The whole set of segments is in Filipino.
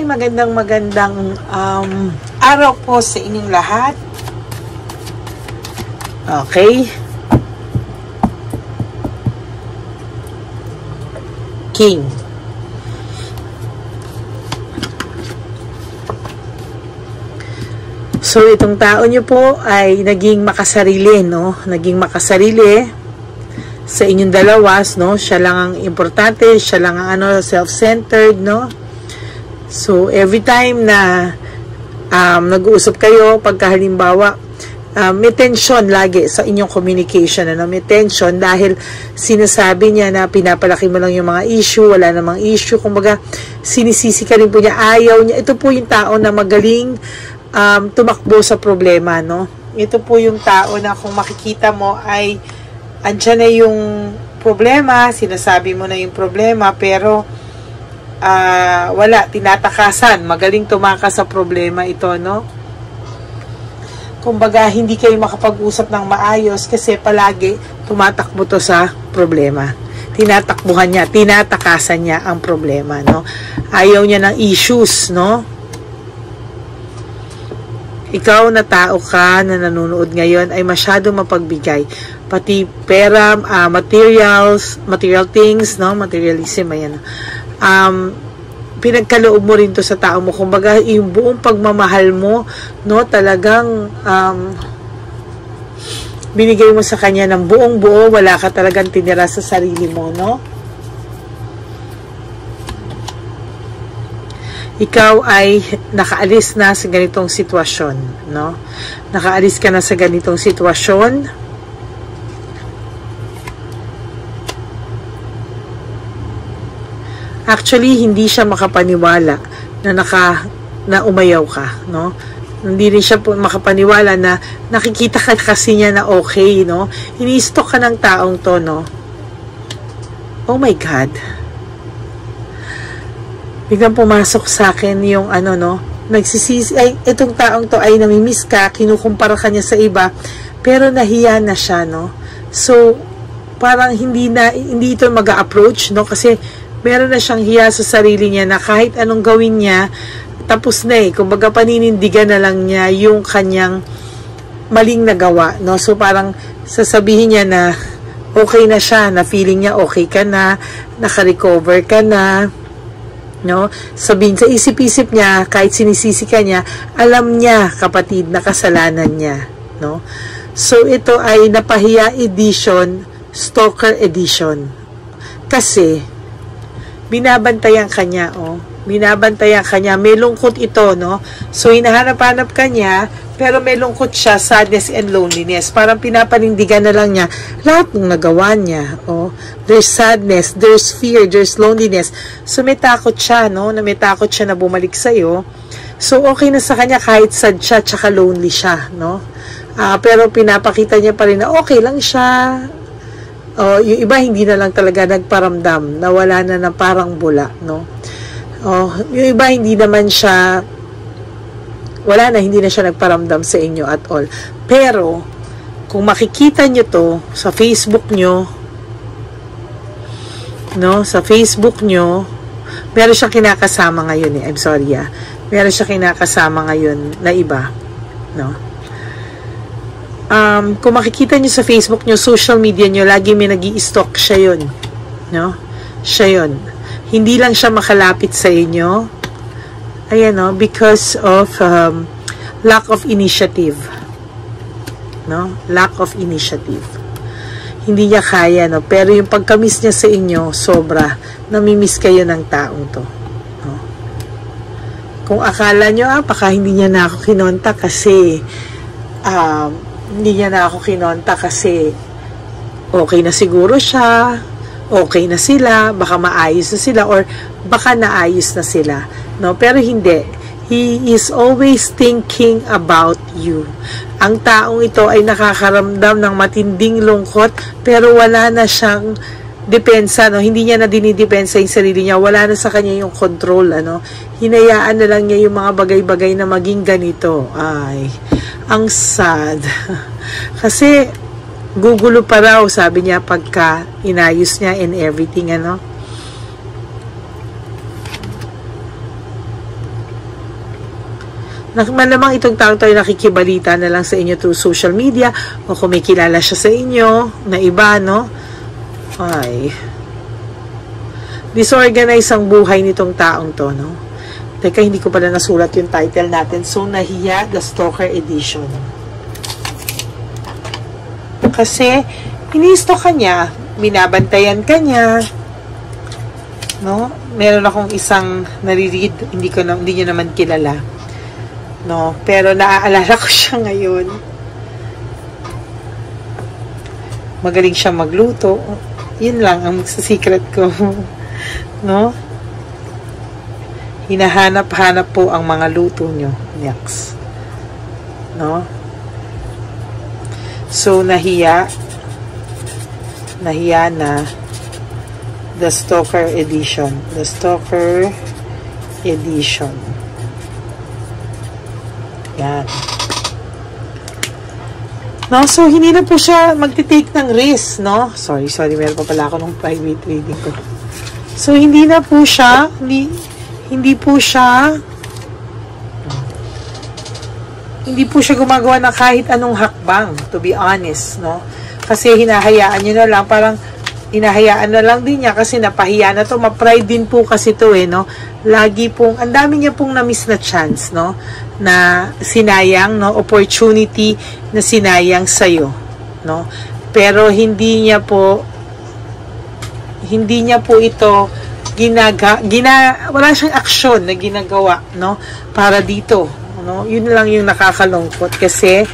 magandang araw po sa inyong lahat. Okay. King. So, itong tao nyo po ay naging makasarili, no? Naging makasarili sa inyong dalawas, no? Siya lang ang importante, siya lang ang self-centered, no? So, every time na nag-uusap kayo, pagka halimbawa, may tension lagi sa inyong communication, ano? May tension dahil sinasabi niya na pinapalaki mo lang yung mga issue, wala namang issue, kumbaga, sinisisi ka rin po niya, ayaw niya. Ito po yung tao na magaling tumakbo sa problema, no? Ito po yung tao na kung makikita mo ay andyan na yung problema, sinasabi mo na yung problema, pero wala, tinatakasan, magaling tumakas sa problema ito, no? Kumbaga, hindi kayo makapag-usap ng maayos kasi palagi tumatakbo to sa problema. Tinatakbuhan niya, tinatakasan niya ang problema, no? Ayaw niya ng issues, no? Ikaw na tao ka na nanonood ngayon ay masyado mapagbigay. Pati pera, material things, no? Materialism, ayan. Pinagkaloob mo rin to sa tao mo. Kumbaga, yung buong pagmamahal mo, no? Talagang, binigay mo sa kanya ng buong buo. Wala ka talagang tinira sa sarili mo, no? Ikaw ay nakaalis na sa ganitong sitwasyon, no? Nakaalis ka na sa ganitong sitwasyon. Actually, hindi siya makapaniwala na umayaw ka, no? Hindi rin siya makapaniwala na nakikita ka kasi niya na okay, no? Ini-stalk ka ng taong to, no? Oh my God. Biglang pumasok sa akin yung no, nagsisisi, ay, itong taong to ay namimiss ka, kinukumpara ka niya sa iba, pero nahiya na siya, no? So, parang hindi ito mag-a-approach, no? Kasi, meron na siyang hiya sa sarili niya na kahit anong gawin niya, tapos na kumbaga paninindigan na lang niya yung kanyang maling nagawa, no? So, parang sasabihin niya na okay na siya, na feeling niya okay ka na, naka-recover ka na, no? Sabihin sa isip-isip niya, kahit sinisisi ka niya, alam niya, kapatid, na kasalanan niya, no? So, ito ay napahiya edition, stalker edition. Kasi, binabantayan ka niya, binabantayan ka niya, may lungkot ito, no? So, hinahanap-hanap ka niya, pero may lungkot siya, sadness and loneliness. Parang pinapanindigan na lang niya lahat ng nagawa niya. There's sadness, there's fear, there's loneliness. So, may takot siya, no? Na may takot siya na bumalik sa'yo. So, okay na sa kanya kahit sad siya, tsaka lonely siya, no? Pero pinapakita niya pa rin na okay lang siya. Yung iba hindi na lang talaga nagparamdam, nawala na ng parang bula, no? Yung iba hindi naman siya, wala na, hindi na siya nagparamdam sa inyo at all. Pero, kung makikita nyo to sa Facebook nyo, no, sa Facebook nyo, meron siyang kinakasama ngayon I'm sorry meron siyang kinakasama ngayon na iba, no? Kung makikita nyo sa Facebook nyo, social media nyo, lagi may nag-i-stalk siya yun, no? Siya yun. Hindi lang siya makalapit sa inyo, ayan, no? Because of lack of initiative, no? Lack of initiative. Hindi niya kaya, no? Pero yung pagka-miss niya sa inyo, sobra. Namimiss kayo ng taong to, no? Kung akala nyo, baka hindi niya na ako kinonta kasi okay na siguro siya, okay na sila, baka maayos na sila, or baka naayos na sila, no? Pero hindi. He is always thinking about you. Ang taong ito ay nakakaramdam ng matinding lungkot, pero wala na siyang depensa, no? Hindi niya na dinidepensa yung sarili niya. Wala na sa kanya yung control, ano? Hinayaan na lang niya yung mga bagay-bagay na maging ganito. Ay, ang sad. Kasi, gugulo pa raw, sabi niya, pagka inayos niya and everything, ano? malamang itong tao tayo nakikibalita na lang sa inyo through social media, o kung may kilala siya sa inyo na iba, no? Ay, disorganized ang buhay nitong taong to, no? Teka, hindi ko pala nasulat yung title natin. So, Nahiya, The Stalker Edition. Kasi, inisto ka niya, minabantayan ka niya, no? Meron akong isang nariread, hindi niyo naman kilala, no? Pero naaalala ko siya ngayon. Magaling siya magluto. Yun lang ang secret ko. No? Hinahanap-hanap po ang mga luto nyo. Next. No? So, nahiya na The Stalker Edition. The Stalker Edition. Yan. No, so hindi na po siya magti-take ng risk, no? Sorry, meron pa pala ako ng private reading ko. So hindi na po siya, hindi po siya gumagawa ng kahit anong hakbang, to be honest, no? Kasi hinahayaan niyo na lang, parang hinahayaan na lang din niya kasi napahiya na to, ma-pride din po kasi to, no? Lagi pong, ang dami niya pong na-miss na chance, no? Na sinayang, no? Opportunity na sinayang sa'yo, no? Pero hindi niya po ito wala siyang aksyon na ginagawa, no? Para dito, no? Yun lang yung nakakalungkot kasi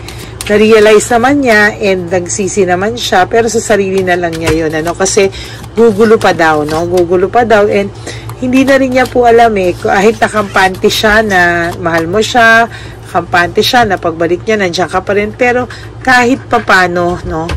na-realize naman niya and nagsisi naman siya, pero sa sarili na lang niya yun, ano? Kasi gugulo pa daw, no? Gugulo pa daw, and hindi na rin niya po alam kahit nakampante siya na mahal mo siya, kampante siya na pagbalik niya nandiyan ka pa rin, pero kahit papano, no?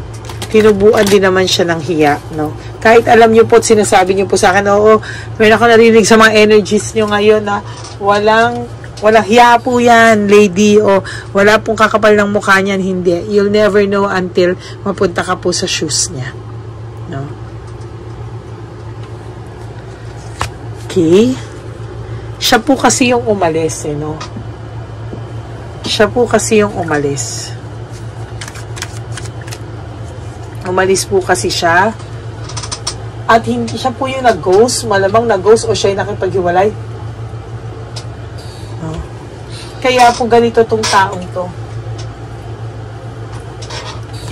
Tinubuan din naman siya ng hiya, no? Kahit alam niyo po, sinasabi niyo po sa akin, oo, meron ako narinig sa mga energies niyo ngayon na walang hiya po yan, lady, o wala pong kakapal ng mukha niyan, hindi. You'll never know until mapunta ka po sa shoes niya. No? Okay. Siya po kasi yung umalis, no? Siya po kasi yung umalis. Umalis po kasi siya. At hindi siya po yung nag-ghost. Malamang nag-ghost o siya yung nakipaghiwalay. Kaya po ganito tong taong to.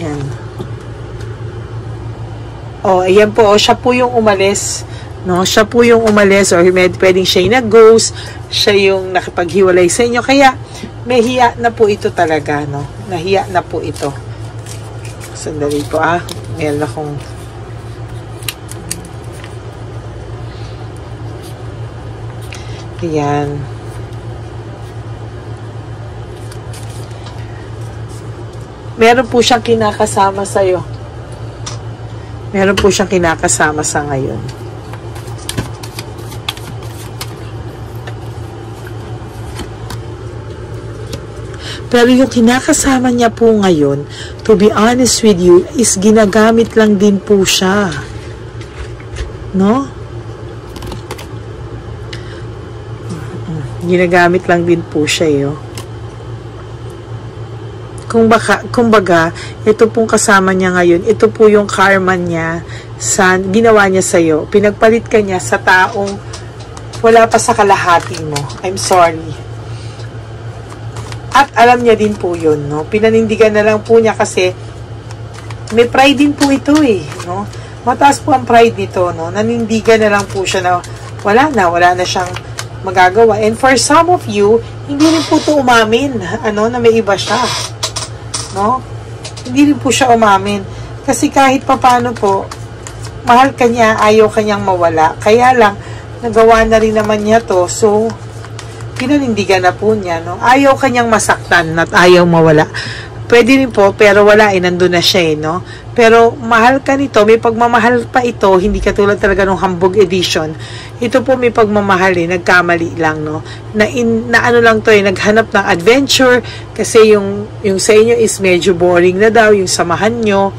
Yan. Ayan po. Siya po yung umalis. No? Siya po yung umalis or pwedeng siya yung nag-ghost. Siya yung nakipaghiwalay sa inyo. Kaya may hiya na po ito talaga. No? Nahiya na po ito. Sandali po meron akong ayan. Meron po siyang kinakasama sa'yo. Meron po siyang kinakasama sa ngayon. Pero yung kinakasama niya po ngayon, to be honest with you, is ginagamit lang din po siya. No? Ginagamit lang din po siya, Kumbaga, ito pong kasama niya ngayon, ito po yung karma niya sa ginawa niya sa'yo. Pinagpalit ka niya sa taong wala pa sa kalahati mo. I'm sorry. At alam niya din po yun, no? Pinanindigan na lang po niya kasi may pride din po ito, no? Mataas po ang pride nito, no? Nanindigan na lang po siya na wala na siyang magagawa. And for some of you, hindi rin po ito umamin, na may iba siya. No? Hindi rin po siya umamin. Kasi kahit papano po, mahal ka niya, ayaw kanyang mawala. Kaya lang, nagawa na rin naman niya to. So, pinanindigan na po niya, no? Ayaw kanyang masaktan at ayaw mawala. Pwede rin po, pero wala, nandun na siya, no? Pero mahal ka nito, may pagmamahal pa ito, hindi katulad talaga ng Hambog Edition. Ito po may pagmamahal, nagkamali lang, no? Na ano lang to, naghanap ng adventure, kasi yung sa inyo is medyo boring na daw, yung samahan nyo.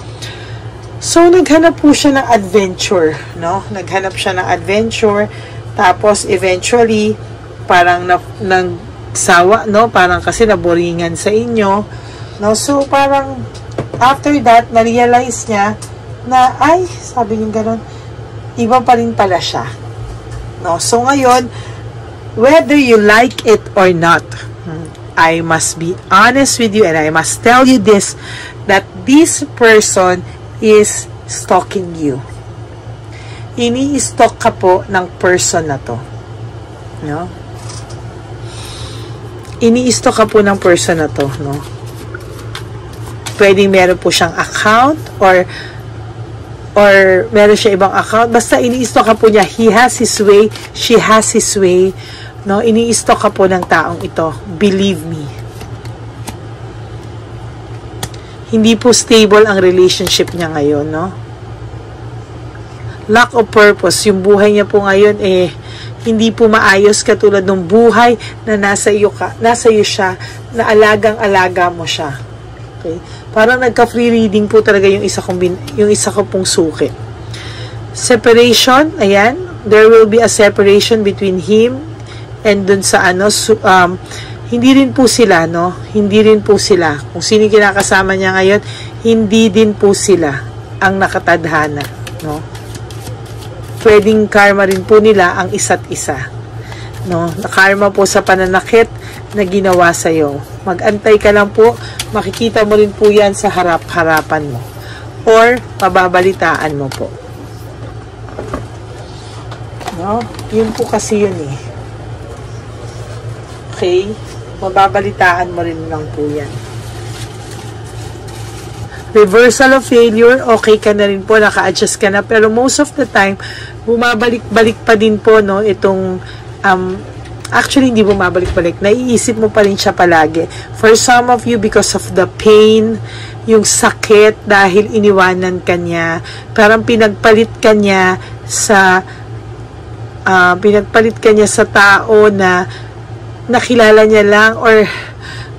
So, naghanap po siya ng adventure, no? Naghanap siya ng adventure, tapos eventually, parang sawa, no? Parang kasi naboringan sa inyo, no? So, parang, after that, na-realize niya na, ay, sabi niya gano'n, iba pa rin pala siya. No? So, ngayon, whether you like it or not, I must be honest with you and I must tell you this, that this person is stalking you. Ini-stalk ka po ng person na to. No? Ini-stalk ka po ng person na to, no? Pwedeng meron po siyang account or meron siya ibang account. Basta ini-stalk ka po niya. He has his way, she has his way, no? Ini-stalk ka po ng taong ito. Believe me. Hindi po stable ang relationship niya ngayon, no? Lack of purpose. Yung buhay niya po ngayon, hindi po maayos katulad ng buhay na nasa iyo siya, na alagang-alaga mo siya. Okay? Parang nagka-free reading po talaga yung isa ko pong suki. Separation, ayan, there will be a separation between him and dun sa hindi rin po sila, no? Hindi rin po sila. Kung sino kinakasama niya ngayon, hindi din po sila ang nakatadhana, no? Pwedeng karma rin po nila ang isa't isa. No? Karma po sa pananakit na ginawa sa'yo. Mag-antay ka lang po, makikita mo rin po yan sa harap-harapan mo. Or, pababalitaan mo po. No? Yun po kasi yun eh. Okay? Mababalitaan mo rin lang po yan. Reversal of failure, okay ka na rin po, naka-adjust ka na, pero most of the time, bumabalik-balik pa din po, no, itong, actually, hindi bumabalik-balik, naiisip mo pa rin siya palagi. For some of you, because of the pain, yung sakit, dahil iniwanan ka niya, parang pinagpalit ka niya sa tao na nakilala niya lang, or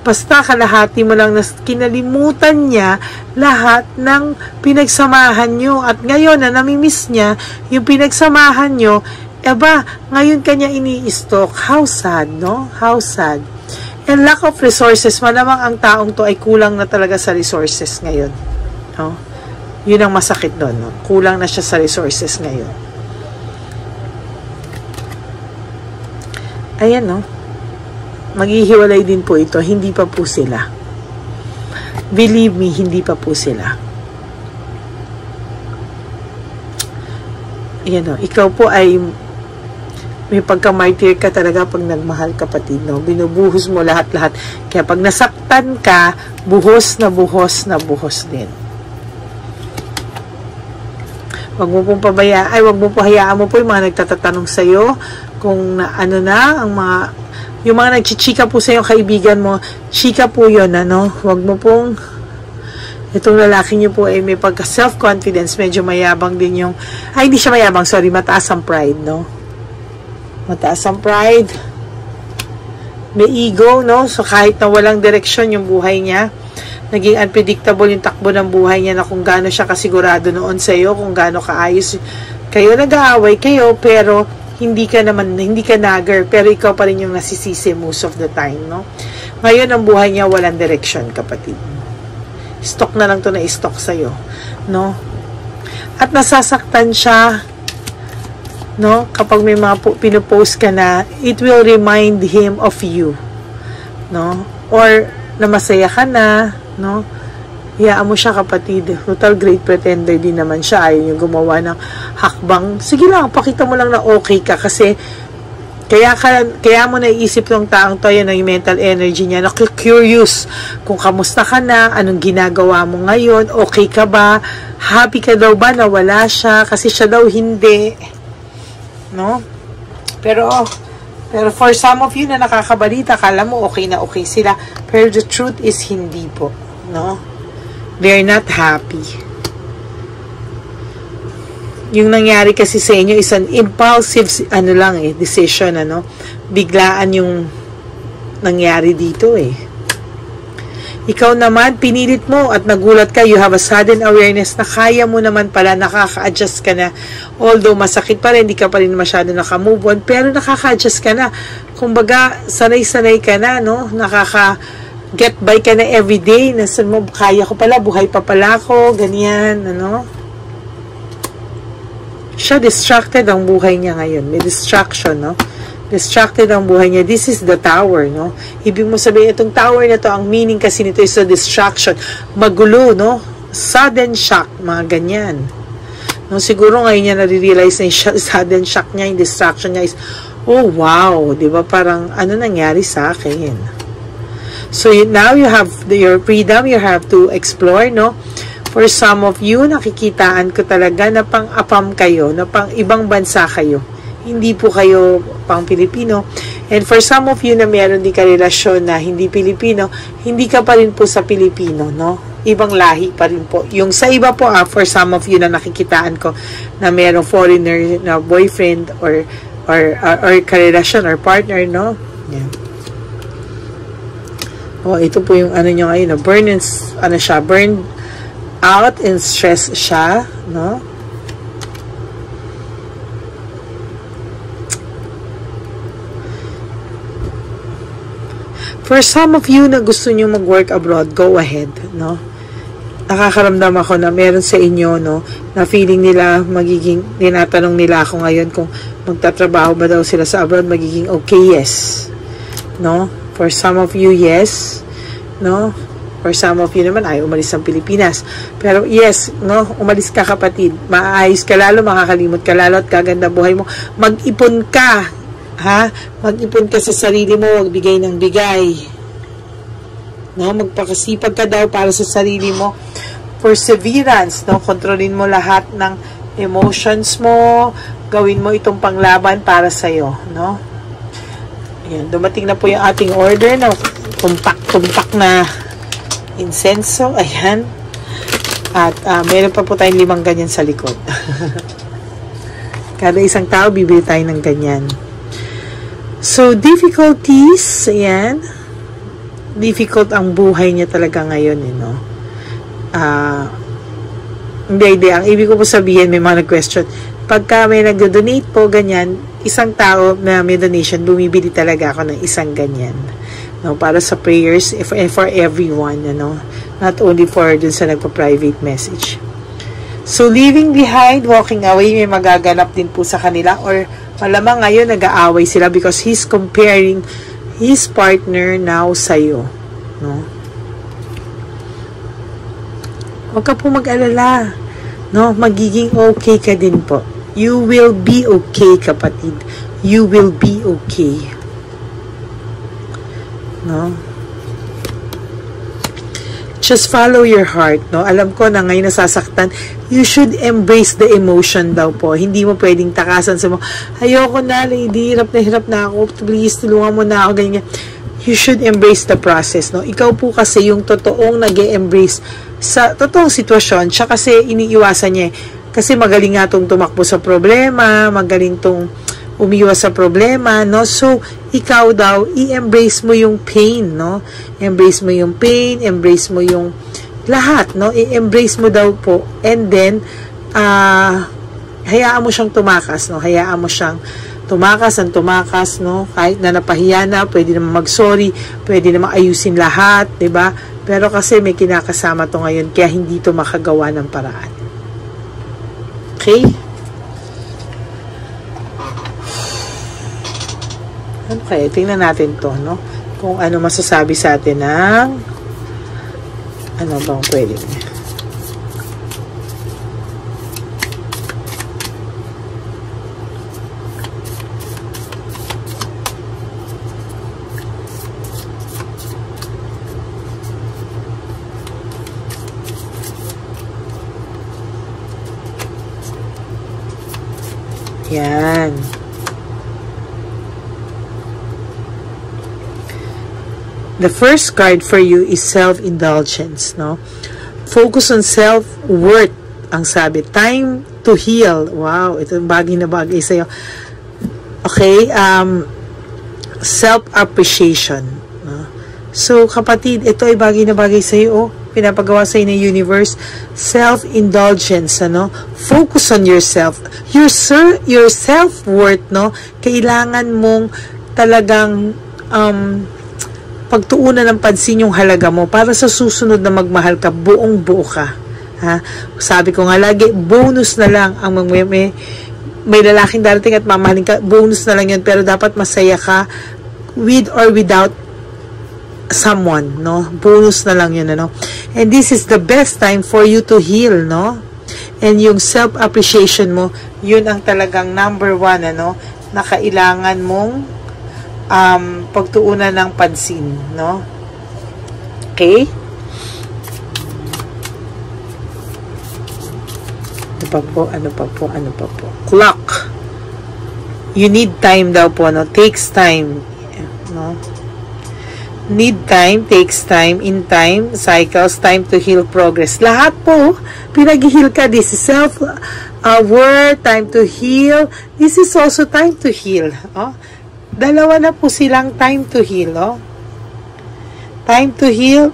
basta kalahati mo lang na kinalimutan niya lahat ng pinagsamahan nyo. At ngayon na namimiss niya yung pinagsamahan nyo, ngayon kanya ini-stalk. How sad, no? How sad. And lack of resources, malamang ang taong to ay kulang na talaga sa resources ngayon. No? Yun ang masakit doon, no? Kulang na siya sa resources ngayon. Ayan, no? Maghihiwalay din po ito. Hindi pa po sila. Believe me, hindi pa po sila. Ayan, no? Ikaw po ay may pagka-martyr ka talaga pag nagmahal, kapatid, no? Binubuhos mo lahat-lahat. Kaya pag nasaktan ka, buhos na buhos na buhos din. Wag mo pong wag mo po hayaan mo po yung mga nagtatatanong sa'yo kung yung mga nagchichika po sa yung kaibigan mo, chika po yun, ano? Wag mo pong, itong lalaki niyo po ay may pagka self-confidence, medyo mayabang din yung, hindi siya mayabang, sorry, mataas ang pride, no? Mataas ang pride, may ego, no? So kahit na walang direksyon yung buhay niya, naging unpredictable yung takbo ng buhay niya, na kung gaano siya kasigurado noon sa iyo, kung gaano kaayos kayo, nag-aaway kayo, pero hindi ka nagger, pero ikaw pa rin yung nasisisi most of the time, no? Ngayon, ang buhay niya walang direction, kapatid. Stock na lang to na i-stock sa'yo, no? At nasasaktan siya, no? Kapag may mga pinupost ka na, it will remind him of you, no? Or, na masaya ka na, no? Hayaan mo siya, kapatid. Total great pretender din naman siya. Ayaw yung gumawa ng hakbang. Sige lang, pakita mo lang na okay ka. Kasi, kaya mo naiisip ng taong to, yan yung mental energy niya, na curious kung kamusta ka na, anong ginagawa mo ngayon, okay ka ba, happy ka daw ba na wala siya, kasi siya daw hindi. No? Pero for some of you na nakakabalita, kala mo okay na okay sila. Pero the truth is, hindi po. No? They're not happy. Yung nangyari kasi sa inyo is an impulsive, decision, biglaan yung nangyari dito eh. Ikaw naman, pinilit mo at nagulat ka, you have a sudden awareness na kaya mo naman pala, nakaka-adjust ka na. Although masakit pa rin, hindi ka pa rin masyado nakamove on, pero nakaka-adjust ka na. kumbaga, sanay-sanay ka na, no? Get by ka na everyday. Nasa mo, kaya ko pala, buhay pa pala ako, ganyan, ano? Siya, distracted ang buhay niya ngayon. May distraction, no? Distracted ang buhay niya. This is the tower, no? Ibig mo sabihin, itong tower na to, ang meaning kasi nito is a distraction. Magulo, no? Sudden shock, mga ganyan. No, siguro ngayon niya nare-realize na yung sudden shock niya, yung distraction niya is, oh wow, di ba? Parang, ano nangyari sa akin? So, now you have your freedom, you have to explore, no? For some of you, nakikitaan ko talaga na pang-apam kayo, na pang-ibang bansa kayo. Hindi po kayo pang Pilipino. And for some of you na meron din karelasyon na hindi Pilipino, hindi ka pa rin po sa Pilipino, no? Ibang lahi pa rin po. Yung sa iba po, for some of you na nakikitaan ko na merong foreigner na boyfriend or karelasyon or partner, no? Yan. Oh, ito po yung ano nyo ngayon, no? Burn out and stress siya, no? For some of you na gusto nyo mag-work abroad, go ahead, no? Nakakaramdam ako na meron sa inyo, no, na feeling nila tinatanong nila ako ngayon kung magtatrabaho ba daw sila sa abroad, magiging okay, yes. No? For some of you, yes. No? For some of you naman, ay umalis ng Pilipinas. Pero yes, no, umalis ka kapatid. Maayos ka lalo, makakalimot ka lalo at kaganda buhay mo. Mag-ipon ka. Ha? Mag-ipon ka sa sarili mo, wag bigay ng bigay. No, magpakasipag ka daw para sa sarili mo. Perseverance, no, kontrolin mo lahat ng emotions mo, gawin mo itong panglaban para sa iyo, no? Ayan, dumating na po yung ating order na tumpak na insenso, ayan. At meron pa po tayong 5 ganyan sa likod. Kada isang tao bibili tayo ng ganyan. So, difficulties, ayan. Difficult ang buhay niya talaga ngayon, no? Hindi. Ang ibig ko po sabihin, may mga nag-question. Pagka may nag-donate po, ganyan, isang tao na may donation, bumibili talaga ako ng isang ganyan. No? Para sa prayers, for everyone, no? Not only for dun sa nagpa-private message. So, leaving behind, walking away, may magaganap din po sa kanila or malamang ngayon nag-aaway sila because he's comparing his partner now sa'yo. No? Huwag ka po mag-alala. No? Magiging okay ka din po. You will be okay, kapatid. You will be okay. No? Just follow your heart, no? Alam ko na ngayon nasasaktan, you should embrace the emotion daw po. Hindi mo pwedeng takasan sa mo, ayoko na, lady, hirap na ako, please, tulungan mo na ako, ganyan. You should embrace the process, no? Ikaw po kasi yung totoong nag-e-embrace sa totoong sitwasyon, siya kasi iniiwasan niya, kasi magaling nga itong tumakbo sa problema, magaling itong umiwas sa problema, no? So, ikaw daw, i-embrace mo yung pain, no? Embrace mo yung pain, embrace mo yung lahat, no? I-embrace mo daw po. And then, hayaan mo siyang tumakas, no? Hayaan mo siyang tumakas, no? Kahit na napahiya na, pwede naman mag-sorry, pwede naman ayusin lahat, 'di ba? Pero kasi may kinakasama to ngayon, kaya hindi to makagawa ng paraan. Okay? Okay, tingnan natin to, no? Kung ano masasabi sa atin ng ano bang pwede. Yan. The first card for you is self-indulgence, no? Focus on self-worth, ang sabi. Time to heal. Wow, ito yung bagay na bagay sa'yo. Okay, self-appreciation. No? So, kapatid, ito ay bagay na bagay sa'yo, oh. Pinapagawa sa'yo ng universe. Self-indulgence, ano? Focus on yourself. Your self-worth, no? Kailangan mong talagang pagtuunan ng pansin yung halaga mo para sa susunod na magmahal ka, buong buo ka. Ha? Sabi ko nga lagi, bonus na lang ang may lalaking darating at mamahalin ka, bonus na lang yun, pero dapat masaya ka with or without someone, no? Bonus na lang yun, ano? And this is the best time for you to heal, no? And yung self-appreciation mo, yun ang talagang number one, ano? Na kailangan mong pagtuunan ng pansin, no? Okay? Ano pa po? Clock. You need time daw po, no? Takes time, no? Need time, takes time, in time, cycles, time to heal, progress. Lahat po, pinag-heal ka. This is self-worth, time to heal. This is also time to heal. Oh? Dalawa na po silang time to heal, no? Time to heal,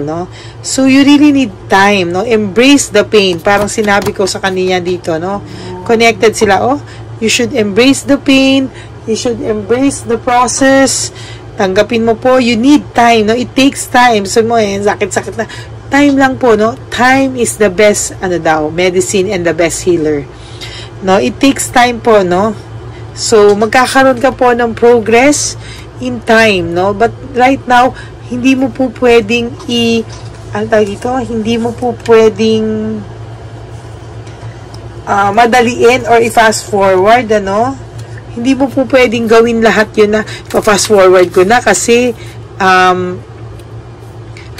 no? So, you really need time, no? Embrace the pain. Parang sinabi ko sa kanina dito, no? Connected sila, oh? You should embrace the pain. You should embrace the process. Tanggapin mo po, you need time, no? It takes time. So, mo, sakit-sakit na. Time lang po, no? Time is the best, medicine and the best healer. No? It takes time po, no? So, magkakaroon ka po ng progress in time, no? But right now, hindi mo po pwedeng hindi mo po pwedeng madaliin or i-fast forward, ano? Hindi mo po pwedeng gawin lahat yun na fast forward ko na kasi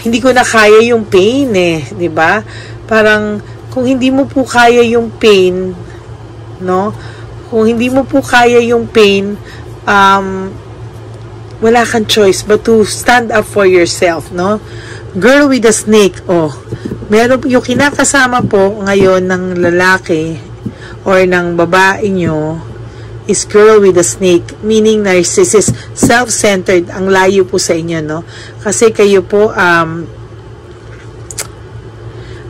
hindi ko na kaya yung pain, di ba? Parang kung hindi mo po kaya yung pain, no? Kung hindi mo po kaya yung pain, wala kang choice but to stand up for yourself, no? Girl with a snake, meron yung kinakasama po ngayon ng lalaki or ng babae nyo is girl with a snake, meaning narcissist, self-centered, ang layo po sa inyo, no? Kasi kayo po,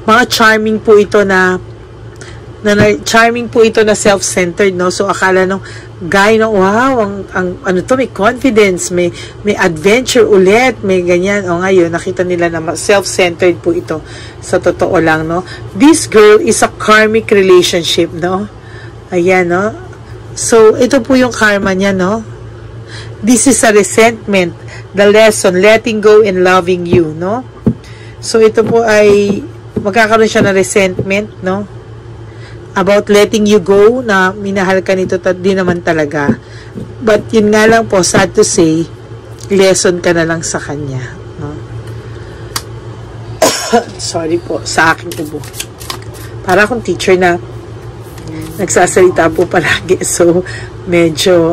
mga charming po ito na self-centered, no? So, akala nung guy, no, wow, may confidence, may adventure ulit, may ganyan. Ngayon, nakita nila na self-centered po ito. Sa totoo lang, no? This girl is a karmic relationship, no? Ayan, no? So, ito po yung karma niya, no? This is a resentment, the lesson, letting go and loving you, no? So, ito po ay magkakaroon siya ng resentment, no? About letting you go, na minahal ka nito, di naman talaga. But, yun nga lang po, sad to say, lesson ka na lang sa kanya, no? Sorry po, sa aking ubo. Para akong teacher na nagsasalita po palagi. So, medyo,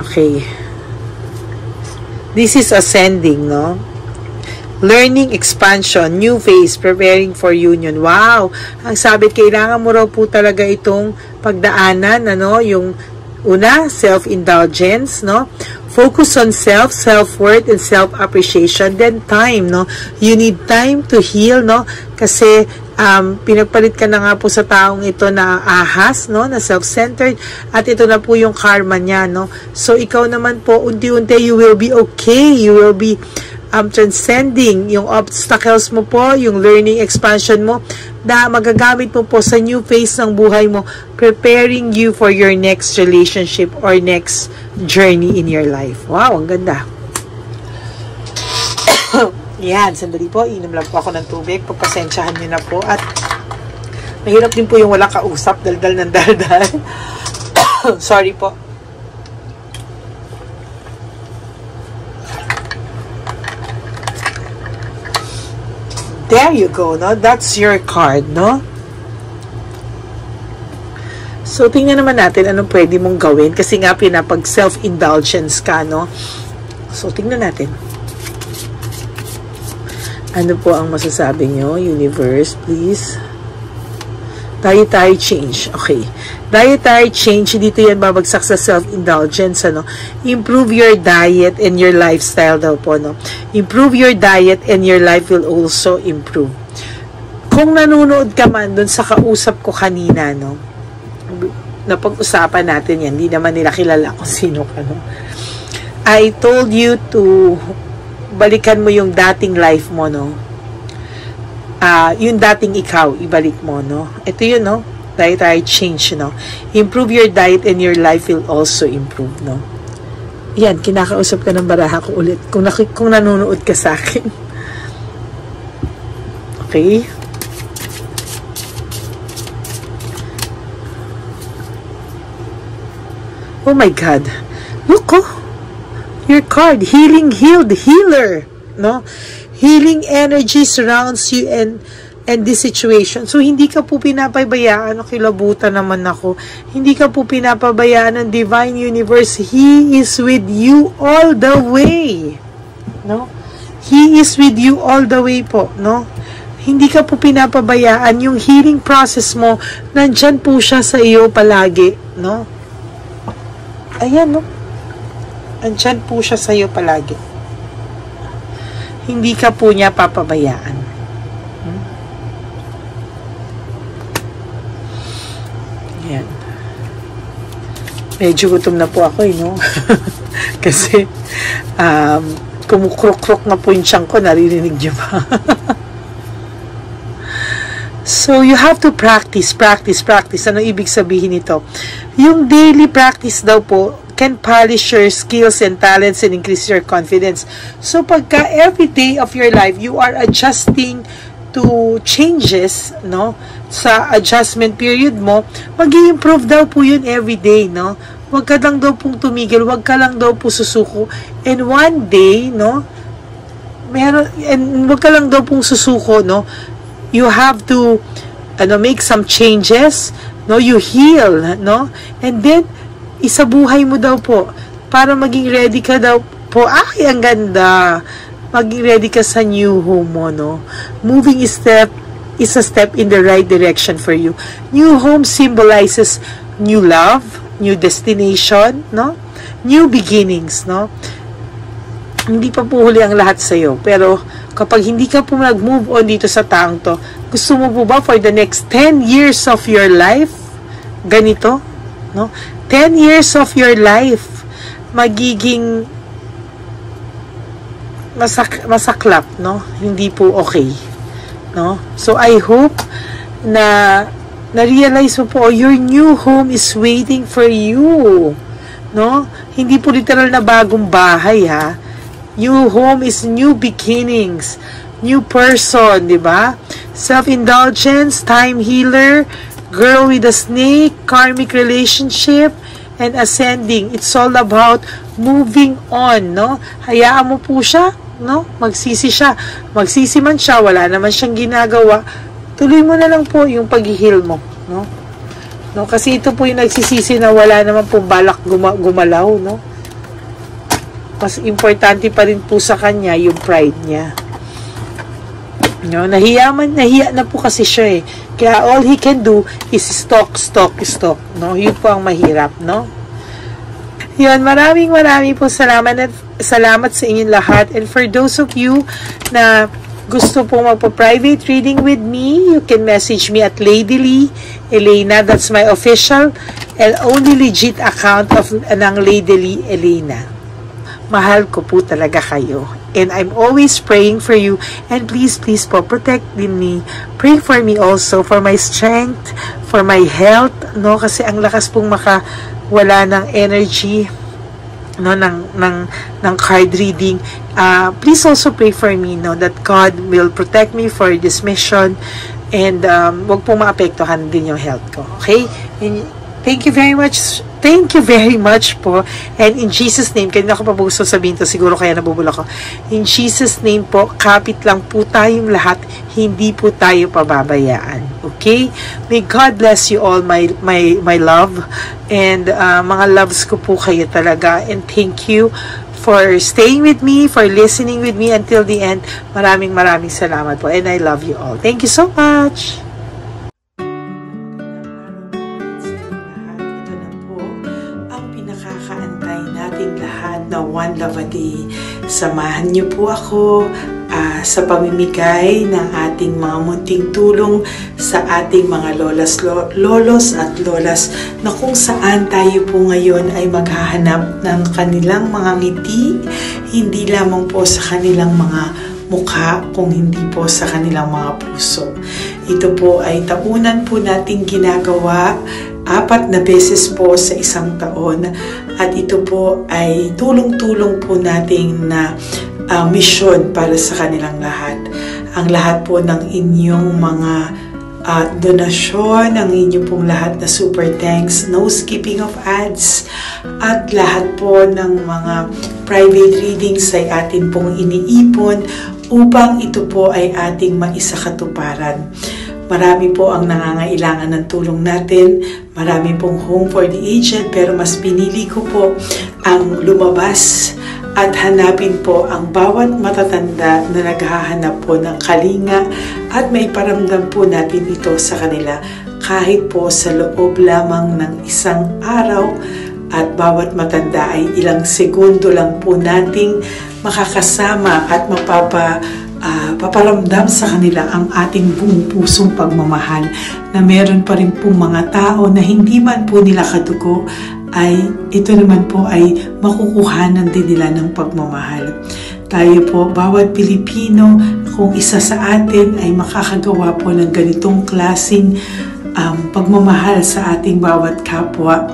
okay. This is ascending, no? Learning, expansion, new phase, preparing for union. Wow! Ang sabi, kailangan mo raw po talaga itong pagdaanan, yung una, self-indulgence, no? Focus on self, self-worth, and self-appreciation. Then time, no? You need time to heal, no? Kasi, pinagpalit ka na nga po sa taong ito na ahas, no? Na self-centered. At ito na po yung karma niya, no? So, ikaw naman po, unti-unti, you will be okay. You will be transcending yung obstacles mo po, yung learning expansion mo, na magagamit mo po sa new phase ng buhay mo, preparing you for your next relationship or next journey in your life. Wow, ang ganda. Yan, sandali po, inom lang po ako ng tubig, pagpasensyahan nyo na po, at mahirap din po yung walang kausap, daldal ng daldal. Sorry po. There you go, no? That's your card, no? So, tingnan naman natin anong pwede mong gawin. Kasi nga, pinapag self-indulgence ka, no? So, tingnan natin. Ano po ang masasabi nyo? Universe, please. Dietary change. Okay. Dietary change, dito yan babagsak sa self-indulgence, ano? Improve your diet and your lifestyle daw po, no? Improve your diet and your life will also improve. Kung nanonood ka man dun sa kausap ko kanina, no? napag-usapan natin yan. Hindi naman nila kilala kung sino ka, no? I told you to balikan mo yung dating life mo, no? Yung dating ikaw, ibalik mo, no? Ito yun, no? Dietary change, no? Improve your diet and your life will also improve, no? Yan, kinakausap ka ng baraha ko ulit. Kung nanonood ka sa akin. Okay? Oh my God. Look, oh. Your card. Healing, healed, healer. No? Healing energy surrounds you and this situation. So, hindi ka po pinapabayaan. Kilabutan naman ako. Hindi ka po pinapabayaan ng Divine Universe. He is with you all the way. No? He is with you all the way po. No? Hindi ka po pinapabayaan. Yung healing process mo, nandyan po siya sa iyo palagi. No? Ayan, no? Nandyan po siya sa iyo palagi. Hindi ka po niya papabayaan. Yan. Medyo gutom na po ako, no? Kasi, kumukrok-krok na po yung tiyan ko, naririnig niyo ba? So, you have to practice. Ano ibig sabihin nito? Yung daily practice daw po can polish your skills and talents and increase your confidence. So, pagka every day of your life, you are adjusting to changes, no? Sa adjustment period mo, mag-i-improve daw po yun every day, no? Huwag ka lang daw pong tumigil, huwag ka lang daw po susuko. And one day, no? Huwag ka lang daw pong susuko, no? You have to make some changes, no? You heal, no? And then isabuhay mo daw po para maging ready ka daw po. Ay, ang ganda. Maging ready ka sa new home mo, no? Moving is a step in the right direction for you. New home symbolizes new love, new destination, no? New beginnings, no? Hindi pa po huli ang lahat sa'yo. Pero kapag hindi ka po nag-move on dito sa taong to, gusto mo po ba for the next 10 years of your life, ganito, no? 10 years of your life, magiging masaklap, no? Hindi po okay, no? So, I hope na na-realize mo po, your new home is waiting for you, no? Hindi po literal na bagong bahay, ha? New home is new beginnings, new person, di ba? Self-indulgence, time healer, girl with a snake, karmic relationship, and ascending. It's all about moving on, no? Hayaan mo po siya, no? Magsisi siya. Magsisi man siya, wala naman siyang ginagawa. Tuloy mo na lang po yung pag-heal mo, no? No, kasi ito po yung nagsisisi na wala naman po balak gumalaw, no? Mas importante pa rin po sa kanya yung pride niya. No, nahiya na po kasi siya eh. Kaya all he can do is stalk, no? Yun po ang mahirap, no? Yun, maraming po salamat sa inyong lahat. And for those of you na gusto po magpa-private reading with me, you can message me at Lady Lee Elena. That's my official and only legit account ng Lady Lee Elena. Mahal ko po talaga kayo. And I'm always praying for you. And please po, protect me. Pray for me also, for my strength, for my health, no? Kasi ang lakas pong makawala ng energy, no? ng card reading. Please also pray for me, no? That God will protect me for this mission. And wag pong maapektuhan din yung health ko. Okay? And thank you very much. Thank you very much po. And in Jesus' name, kanina ko pa po gusto sabihin to, siguro kaya nabubula ko. In Jesus' name po, kapit lang po tayong lahat, hindi po tayo pababayaan. Okay? May God bless you all, my love. And mga loves ko po kayo talaga. And thank you for staying with me, for listening with me until the end. Maraming salamat po. And I love you all. Thank you so much. Na One Love a Day. Samahan niyo po ako sa pamimigay ng ating mga munting tulong sa ating mga lolos at lolas, na kung saan tayo po ngayon ay maghahanap ng kanilang mga ngiti, hindi lamang po sa kanilang mga mukha, kung hindi po sa kanilang mga puso. Ito po ay taunan po nating ginagawa 4 na beses po sa isang taon, at ito po ay tulong-tulong po nating na misyon para sa kanilang lahat. Ang lahat po ng inyong mga donasyon, ang inyong pong lahat na super thanks, no skipping of ads, at lahat po ng mga private readings ay atin pong iniipon upang ito po ay ating maisakatuparan. Marami po ang nangangailangan ng tulong natin. Marami pong home for the aged, pero mas pinili ko po ang lumabas at hanapin po ang bawat matatanda na naghahanap po ng kalinga, at may paramdam po natin ito sa kanila kahit po sa loob lamang ng isang araw, at bawat matanda ay ilang segundo lang po nating makakasama at paparamdam sa kanila ang ating buong pusong pagmamahal, na meron pa rin pong mga tao na hindi man po nila kadugo, ay ito naman po ay makukuhanan din nila ng pagmamahal. Tayo po, bawat Pilipino, kung isa sa atin ay makakagawa po ng ganitong klaseng pagmamahal sa ating bawat kapwa,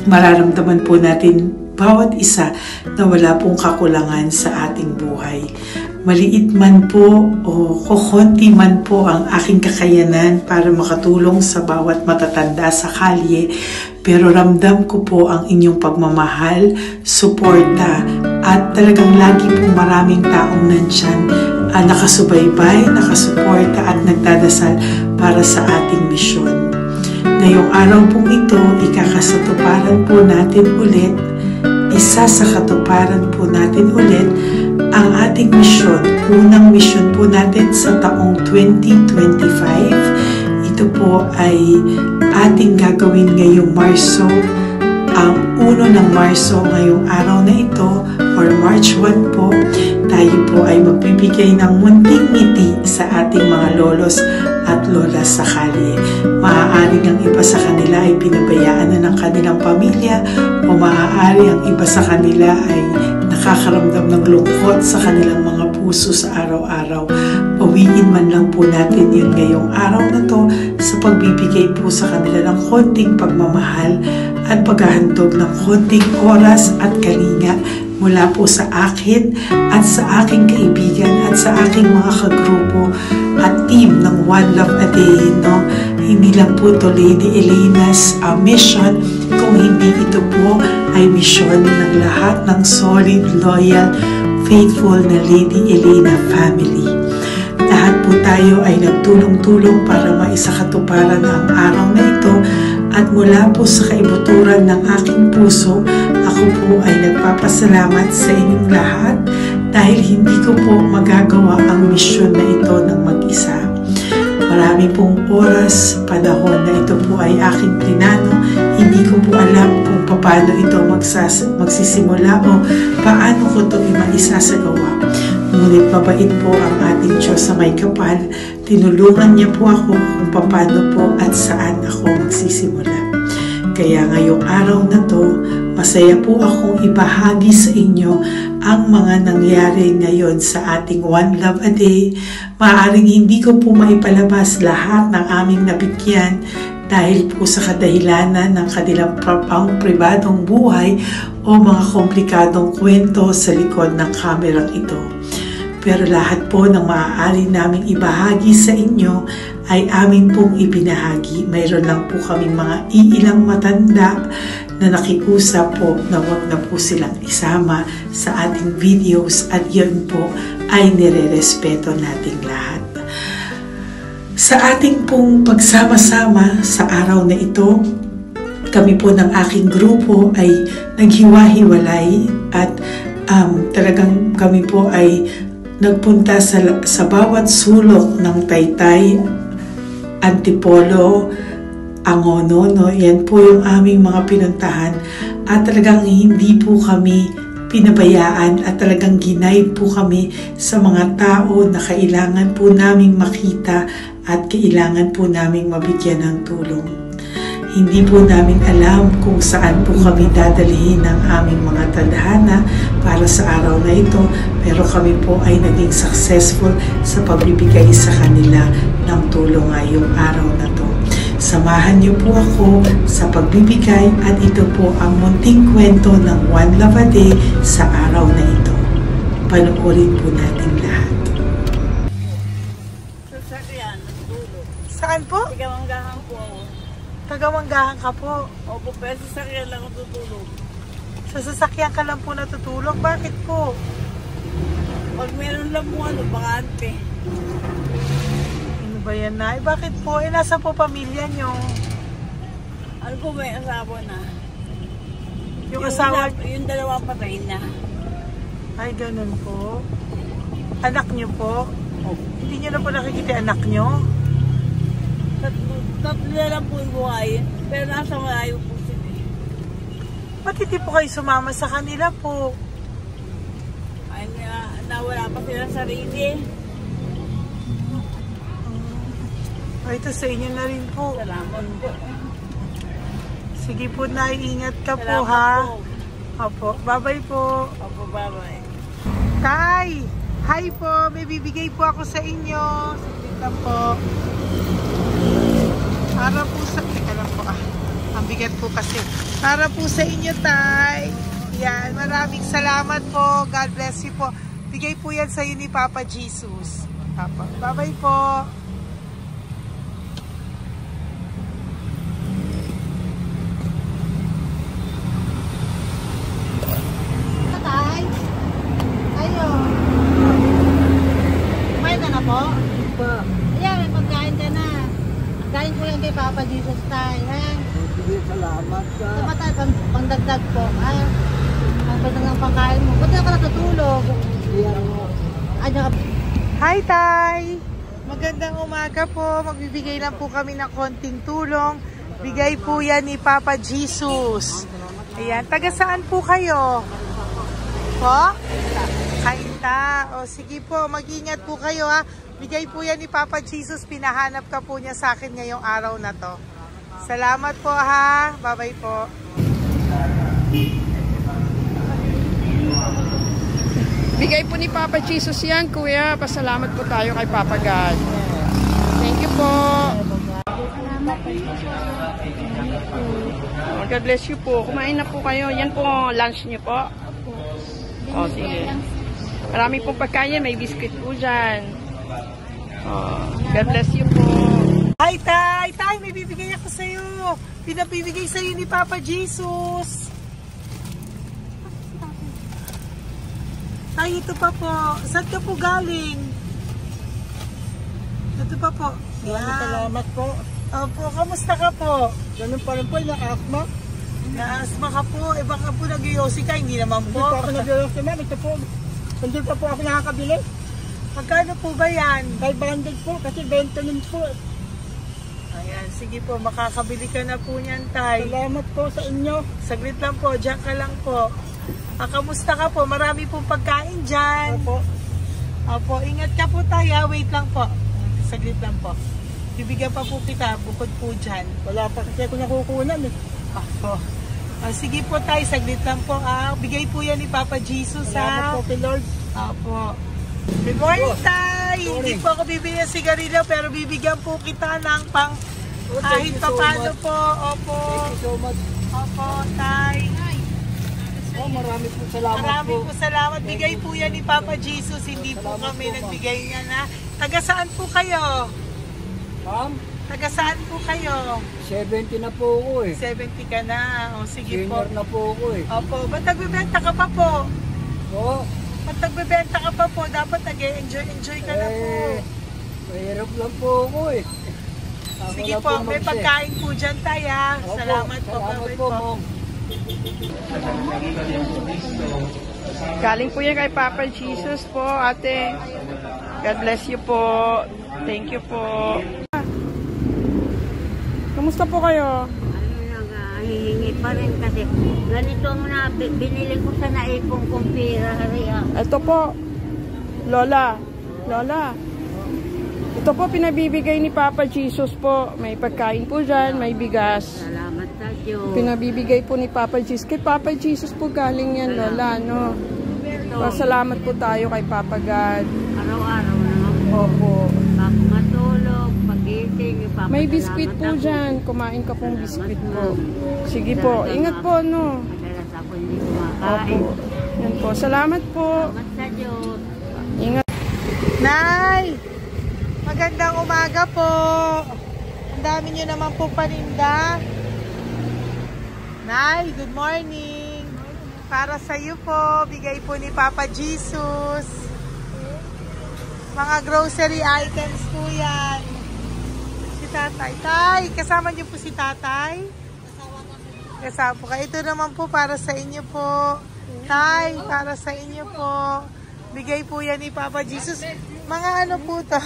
mararamdaman po natin bawat isa na wala pong kakulangan sa ating buhay. Maliit man po o kukunti man po ang aking kakayanan para makatulong sa bawat matatanda sa kalye, pero ramdam ko po ang inyong pagmamahal, suporta, at talagang lagi po maraming taong nandyan, nakasubaybay, nakasuporta at nagdadasal para sa ating misyon. Ngayong araw pong ito, ikakasatuparan po natin ulit, isasakatuparan po natin ulit ang ating misyon. Unang misyon po natin sa taong 2025. Ito po ay ating gagawin ngayong Marso, ang 1 ng Marso, ngayong araw na ito, or March 1 po. Tayo po ay magbibigay ng munting ngiti sa ating mga lolos at lolas sa kalye. Maaari ang iba sa kanila ay pinabayaan na ng kanilang pamilya, o maaari ang iba sa kanila ay nakakaramdam ng lungkot sa kanilang mga puso sa araw-araw. Pawiin man lang po natin yun ngayong araw na to sa pagbibigay po sa kanila ng konting pagmamahal at paghahandog ng konting oras at kalinga mula po sa akin at sa aking kaibigan at sa aking mga kagrupo at team ng One Love a Day. No? Hindi lang po ito Lady Elena's mission, kung hindi ito po ay mission ng lahat ng solid, loyal, faithful na Lady Elena family. Lahat po tayo ay nagtulong-tulong para maisakatuparan ang araw na ito, at mula po sa kaibuturan ng aking puso, ako po ay nagpapasalamat sa inyong lahat, dahil hindi ko po magagawa ang misyon na ito ng mag-isa. Marami pong oras, panahon na ito po ay aking plinano. Hindi ko po alam kung paano ito magsisimula o paano ko ito maisasagawa. Ngunit mabait po ang ating Diyos sa may kapal. Tinulungan niya po ako kung paano po at saan ako magsisimula. Kaya ngayong araw na to, masaya po akong ibahagi sa inyo ang mga nangyari ngayon sa ating One Love a Day. Maaaring hindi ko po maipalabas lahat ng aming nabigyan dahil po sa kadahilanan ng kanilang pribadong buhay o mga komplikadong kwento sa likod ng kamerang ito. Pero lahat po ng maaari naming ibahagi sa inyo ay amin pong ibinahagi. Mayroon lang po kaming mga iilang matanda na nakikusap po na wag na po silang isama sa ating videos, at yun po ay nire-respeto nating lahat. Sa ating pong pagsama-sama sa araw na ito, kami po ng aking grupo ay naghiwa-hiwalay, at talagang kami po ay nagpunta sa bawat sulok ng Taytay, Antipolo, Angono, no? Yan po yung aming mga pinuntahan, at talagang hindi po kami pinabayaan at talagang ginaid po kami sa mga tao na kailangan po naming makita at kailangan po naming mabigyan ng tulong. Hindi po namin alam kung saan po kami dadalhin ng aming mga tadhana para sa araw na ito, pero kami po ay naging successful sa pagbibigay sa kanila ng tulong ngayong araw na to. Samahan niyo po ako sa pagbibigay at ito po ang munting kwento ng One Love a Day sa araw na ito. Panoorin po natin lahat. Saan po? Tagamanggahan po ako. Tagamanggahan ka po. Opo, pero sa sasakyan lang ako tutulog. Sa sasakyan ka lang po natutulog? Bakit po? Pag meron lang mo bakante. Ano ba yan, Nay? Bakit po? Nasa po pamilya nyo? Ano po, may asawa na. Yung asawa? Yung dalawa patay na. Ay, ganun po. Anak nyo po? Opo. Hindi nyo na po nakikita anak nyo? Tatlo na lang po yung buhay. Pero nasa malayo po sila. Ba't hindi po kayo sumama sa kanila po? Ay, nawala pa sila sa sarili. Ay, ito sa inyo na rin po. Salamat po. Sige po, Nay. Ingat ka po, Salamat ha? po. Opo. Bye-bye po. Opo, bye-bye. Tay! Hi po! May bibigay po ako sa inyo. Saglit lang po. Para po sa... Teka lang po Ang bigat po kasi. Para po sa inyo, Tay. Yan. Maraming salamat po. God bless you po. Bigay po yan sa iyo ni Papa Jesus. Bye-bye po. Tay? Ayo. Kumain ka na po? Ayan, may pagkain ka na. Kain po yan kay Papa Jesus, Tay. Salamat ka. Tama tayo, pangdagdag po. Ang pagdagdag ng pagkain mo. Ba't ka natutulog? Hi, Tay! Magandang umaga po. Magbibigay lang po kami ng konting tulong. Bigay po yan ni Papa Jesus. Ayan. Taga saan po kayo? Po? Kainta. O sige po, mag-ingat po kayo, ha. Bigay po yan ni Papa Jesus. Pinahanap ka po niya sa akin ngayong araw na to. Salamat po, ha. Bye-bye po. Bigay po ni Papa Jesus yan, Kuya. Pasalamat po tayo kay Papa God. Thank you po. Oh, God bless you po. Kumain na po kayo. Yan po, lunch niyo po. Oh, sige. Marami pong pagkain. May biscuit po dyan. Oh, God bless you po. Hi, Tay! Tay, may bibigay ako sa'yo. Pinabibigay sa'yo ni Papa Jesus. Tay, ito pa po. Saan ka po galing? Ito pa po. Yan. Salamat po. Opo, kamusta ka po? Ganun pa rin po, na-asma. Na-asma ka po. Eh baka po nag-yosi ka, hindi naman Hindi po. po ako nag-iossi, ma'am. Ito po. Hindi pa po ako nakakabili. Magkano po ba yan? 500 po, kasi 20 nun po. Ayan, sige po, makakabili ka na po niyan, Tay. Salamat po sa inyo. Saglit lang po, dyan ka lang po. Kamusta ka po? Marami pong pagkain dyan. Opo. Opo, ingat ka po tayo. Wait lang po. Saglit lang po. Bibigyan pa po kita bukod po dyan. Wala pa kasi ako nakukunan eh. Opo. Sige po tayo, saglit lang po. Bigay po yan ni Papa Jesus, Salamat po kay Lord. Opo. Good morning, Tay! Hindi po ako bibili ng sigarilyo pero bibigyan po kita ng pang kahit pa paano po. Opo. Thank you so much. Opo, Tay. Oh, marami po salamat Maraming po. po salamat. Bigay po yan ni Papa Jesus. Hindi po Salamat kami po, nagbigay niya na. Taga saan po kayo? Ma'am, Taga saan po kayo? 70 na po ako eh. 70 ka na. O sige po. Senior na po ako eh. Opo. Ba't nagbibenta ka pa po? Oo. Ba't nagbibenta ka pa po? Dapat nag-enjoy ka na po. Mahirap lang po ako eh. Ako Sige lang po. May mag-isa. pagkain po dyan tayo. Opo, Salamat po. Salamat Bye-bye po, po. ma'am. Galing po yan kay Papa Jesus po, ate. God bless you po. Thank you po. Kamusta po kayo? Nangihingi pa rin kasi ganito ang binili ko sa naipong kong pera. Ito po, Lola. Lola. Ito po pinabibigay ni Papa Jesus po. May pagkain po dyan, may bigas. Salamat sa Diyos. Pinabibigay po ni Papa Jesus. Kay Papa Jesus po galing yan, Lola, no? Salamat po tayo kay Papa God. Araw-araw naman po. Opo. Bago matulog, pagising, May biskwit po dyan. Kumain ka pong biskwit po. Sige po. Ingat po, no? Madalas ako hindi kumakain. Opo. Yan po. Salamat po. Salamat sa Diyos. Ingat. Nay! Magandang umaga po. Ang dami nyo naman po paninda. Nay, good morning. Para sa iyo po, bigay po ni Papa Jesus. Mga grocery items po yan. Si Tatay. Tay, kasama niyo po si Tatay? Kasama po kayo. Ito naman po para sa inyo po. Tay, para sa inyo po. Bigay po yan ni Papa Jesus. Mga ano po to?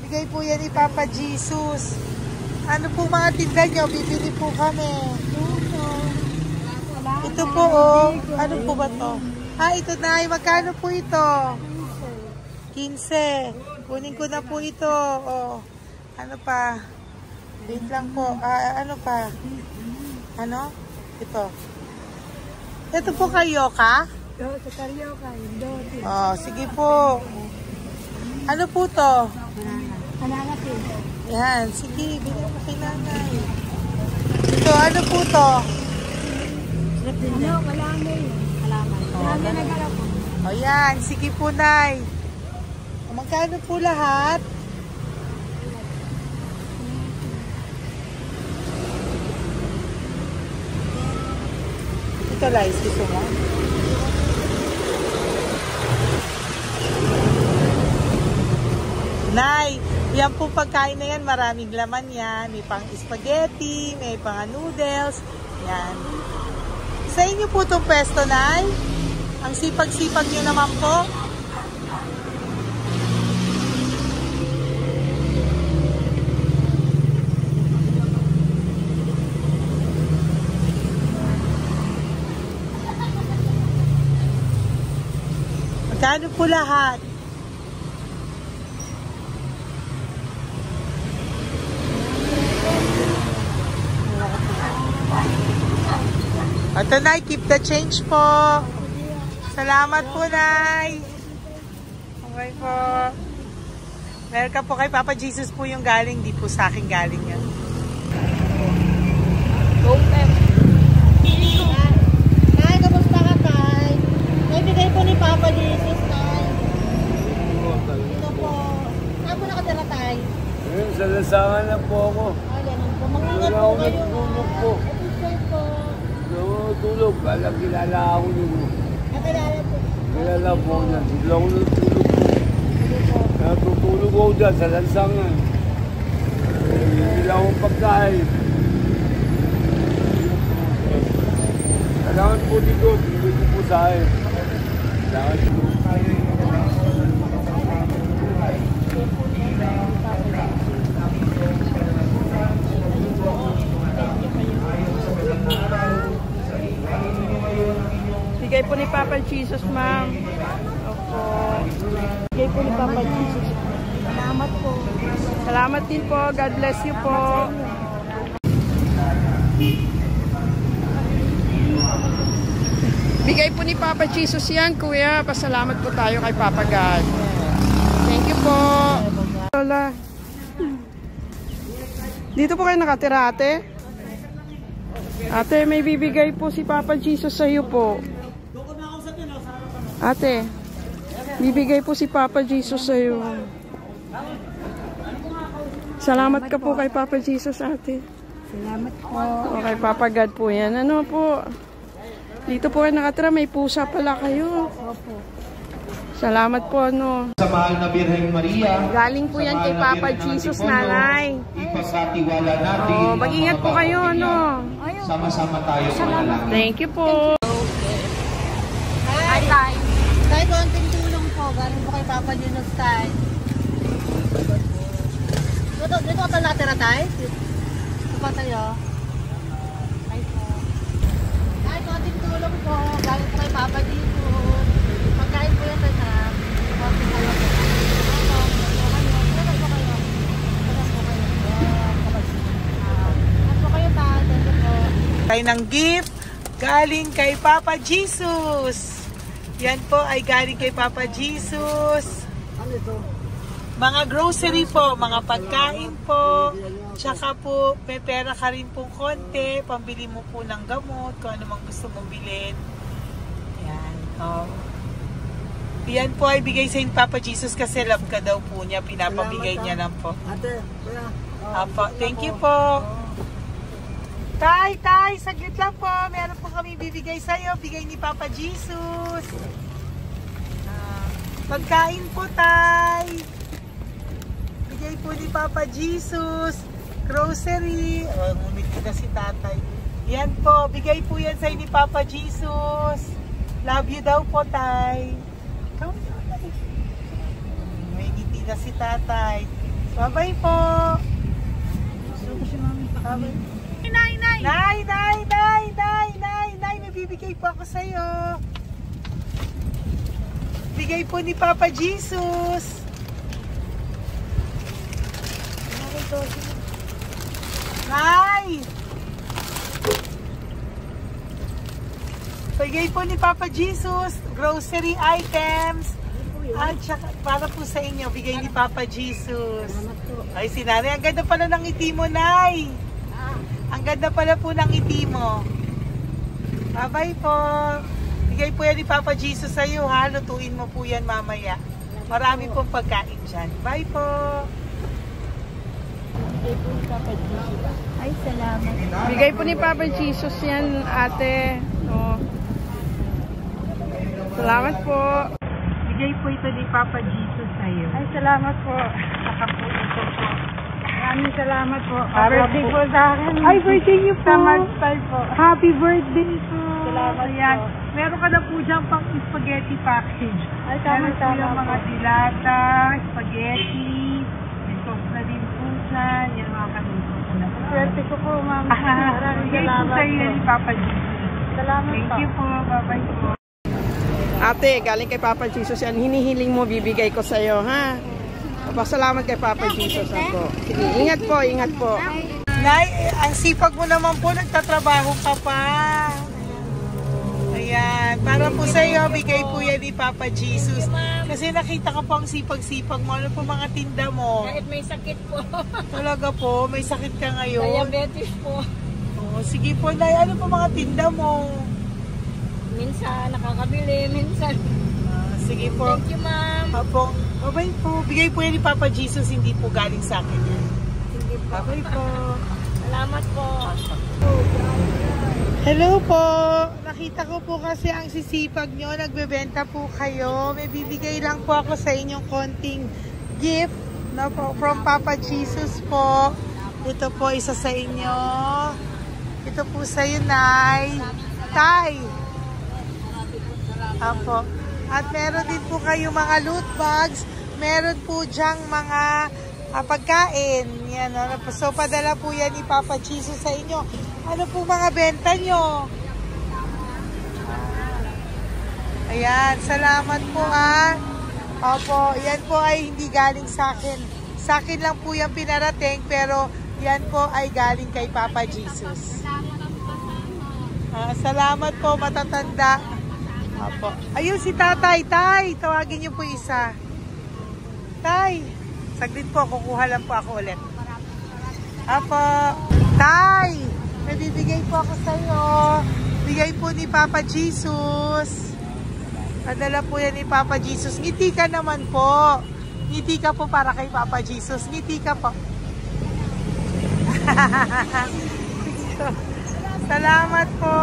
Bigay po yan ni Papa Jesus. Ano po mga tinda nyo? Bibili po kami. Ito po oh. Ano po ba to? Ito na. Magkano po ito? 15. Kunin ko na po ito. Oh. Ano pa? Wait lang po. Ano pa? Ano? Ito. Ito po kayo ka? Sa Carioca, Dote. Oh, sige po. Ano po to? Halalat eh. Yan, sige, bili po kay nanay. Ito, ano po to? Ano, wala na yun. Halaman. Halaman na gala po. O yan, sige po, nay. O, magkano po lahat? Ito, Lice, gusto mo? Nay, yan po pagkain na yan, maraming laman yan. May pang spaghetti, may pang noodles. Yan. Sa inyo po itong pwesto, Nay? Ang sipag-sipag nyo naman po. Magkano po lahat? Ito, Nay, keep the change po. Salamat po, Nay. Okay po. Welcome po kay Papa Jesus po yung galing. Di po sa akin galing yan. Go, Pep. Tay, kamusta ka, Tay? Naibigay po ni Papa Jesus, Tay. Ito po. Saan po nakatira, Tay? Ngayon, sa lasangan na po ako. Ay, ganun po. Mag-ingat Wala po akong kayo. natulog po. Ito po. Tulog. Kala kilala ako nyo. Nakilala po. Kilala po ako na. Hindi ako natulog po. Natutulog ako dyan sa lansangan. Hindi lang akong pagkain. Kailangan po dito. Dito po sa akin. Kailangan po. Bigay po ni Papa Jesus, ma'am. Opo. Bigay po ni Papa Jesus. Salamat po. Salamat din po. God bless you po. Bigay po ni Papa Jesus yan, kuya. Pasalamat po tayo kay Papa God. Thank you po. Lola. Dito po kayo nakatira, ate? Ate, may bibigay po si Papa Jesus sa iyo po. Ate, bibigay po si Papa Jesus sa iyo. Salamat ka po kay Papa Jesus, ate. Salamat po. O kay Papa God po yan. Ano po? Dito po kayo nakatira, may pusa pala kayo. Opo. Salamat po, ano. Sa mahal na Birheng Maria. Galing po yan kay Papa Jesus, nanay. Ipagkatiwala natin. Oh, mag-ingat po kayo, ano. Sama-sama tayo manalangin. Thank you po. Hi, Tay. Tay, konting tulong po. Galing po kay Papa Jesus, Tay. Dito ka pala natira, Tay? Dito pa tayo. Ay po. tayo ng gift galing kay Papa Jesus. Yan po ay galing kay Papa Jesus. Ano ito? Mga grocery po, mga pagkain po. Tsaka po, may pera ka rin pong konti. Pambili mo po ng gamot, kung ano mang gusto mong bilhin. Yan. Yan po ay bigay sa Papa Jesus kasi love ka daw po niya. Pinapabigay niya lang po. Ate, kuya. Apo, thank you po. Tay, saglit lang po. Meron po kami bibigay sa'yo. Bigay ni Papa Jesus. Pagkain po, Tay. Bigay po ni Papa Jesus. Grocery. Ngumiti na si tatay. Yan po. Bigay po yan sa'yo ni Papa Jesus. Love you daw po, Tay. May ngiti na si tatay. Bye-bye po. Nay, may bibigay po ako sa'yo. Bigay po ni Papa Jesus. Nay! Bigay po ni Papa Jesus, grocery items. At saka, para po sa inyo, bigay ni Papa Jesus. Ay, si Nanay, ang ganda pala ng ngiti mo, Nay. Ang ganda pala po ng ngiti mo. Bye-bye po. Bigay po yan ni Papa Jesus sa iyo, ha? Lutuin mo po yan mamaya. Marami pong pagkain dyan. Bye po. Ay, salamat. Bigay po ni Papa Jesus yan, ate. No. Salamat po. Bigay po ito ni Papa Jesus sa iyo. Ay, salamat po. Saka po ito po. Maraming salamat po. Para Birthday po- po sa akin. Ay, birthday niyo po. Samantay po. Happy birthday po. Salamat Ayan. po. Meron ka na po dyan pang spaghetti package. Ay, Meron po tama-tama yung mga po. dilata, spaghetti, may sauce na din po dyan. Yan mga kaluto ko na po. Swerte ko po, ma'am. Maraming Bigay po salamat sa iyo po. ni Papa Jesus. Salamat Thank po. you po. Bye-bye po. Ate, galing kay Papa Jesus yan. Hinihiling mo, bibigay ko sa'yo, ha? Papasalamat kay Papa Jesus ako. Sige, ingat po, ingat po. Nay, ang sipag mo naman po, nagtatrabaho ka pa. Ayan, para po sa iyo, bigay po yan ni Papa Jesus. Kasi nakita ka po ang sipag-sipag mo. Ano po mga tinda mo? Kahit may sakit po. Talaga po, may sakit ka ngayon. Diabetes po. Oh, sige po, Nay, ano po mga tinda mo? Minsan nakakabili, minsan. Sige po. Thank you, ma'am. Apo, bye po. Bigay po yan ni Papa Jesus, hindi po galing sa akin yan. Sige po. Bye po. Salamat po. Hello po. Nakita ko po kasi ang sisipag nyo. Nagbebenta po kayo. May bibigay lang po ako sa inyong konting gift na po, from Papa Jesus po. Ito po isa sa inyo. Ito po sa iyo, Nay. Tay. Apo. At meron din po kayo mga loot bags. Meron po dyang mga pagkain. Yan, so, padala po yan ni Papa Jesus sa inyo. Ano po mga benta nyo? Ayan, salamat po Opo, yan po ay hindi galing sa akin. Sa akin lang po yung pinarating, pero yan po ay galing kay Papa Jesus. Salamat po, matatanda. Opo. Ayun si Tatay. Tay, tawagin niyo po isa. Tay, saglit po, kukuha lang po ako ulit. Opo. Tay, may bibigay po ako sa iyo. Bigay po ni Papa Jesus. Padala po yan ni Papa Jesus. Ngiti ka naman po. Ngiti ka po para kay Papa Jesus. Ngiti ka po. Salamat po.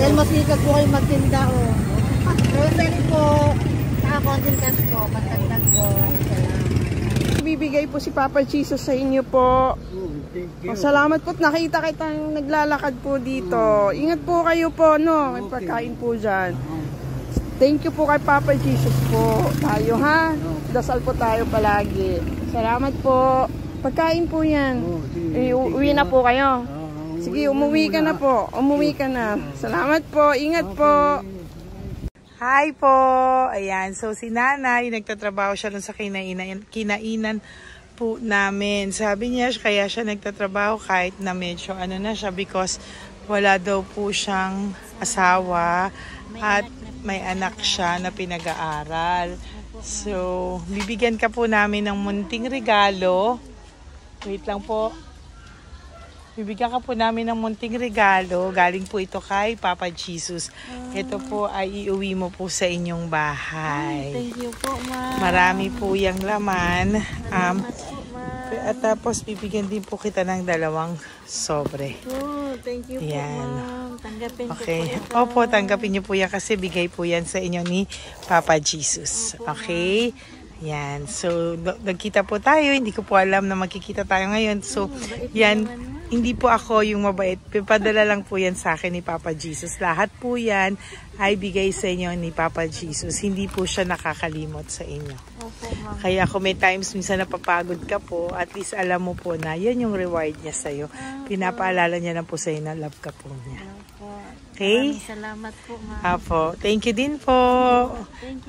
Dahil masikag po kayo magtinda o. Rosary po. Nakakontin cash po. Patagdag po. Bibigay po si Papa Jesus sa inyo po. Salamat po. Nakita kitang naglalakad po dito. Ingat po kayo po, no? May pagkain po dyan. Thank you po kay Papa Jesus po. Tayo ha. Dasal po tayo palagi. Salamat po. Pagkain po yan. Uwi na po kayo. Sige, umuwi ka na po. Umuwi ka na. Salamat po. Ingat po. Hi po! Ayan, so si nanay, nagtatrabaho siya dun sa kinainan po namin. Sabi niya, kaya siya nagtatrabaho kahit na medyo ano na siya because wala daw po siyang asawa at may anak siya na pinag-aaral. So, bibigyan ka po namin ng munting regalo. Wait lang po. Bibigyan ka po namin ng munting regalo. Galing po ito kay Papa Jesus. Ito po ay iuwi mo po sa inyong bahay. Thank you po, ma'am. Marami po yung laman. At tapos bibigyan din po kita ng 2 sobre. Oh, thank you po, ma'am. Tanggapin Okay. po po. Opo, tanggapin niyo po yan kasi bigay po yan sa inyo ni Papa Jesus. Okay? Yan. So, nagkita po tayo. Hindi ko po alam na magkikita tayo ngayon. So, yan. Hindi po ako yung mabait. Padala lang po yan sa akin ni Papa Jesus. Lahat po yan ay bigay sa inyo ni Papa Jesus. Hindi po siya nakakalimot sa inyo. Kaya kung may times minsan napapagod ka po, at least alam mo po na yan yung reward niya sa'yo. Pinapaalala niya lang po sa'yo na love ka po niya. Okay? Salamat po, ma'am. Apo. Thank you din po.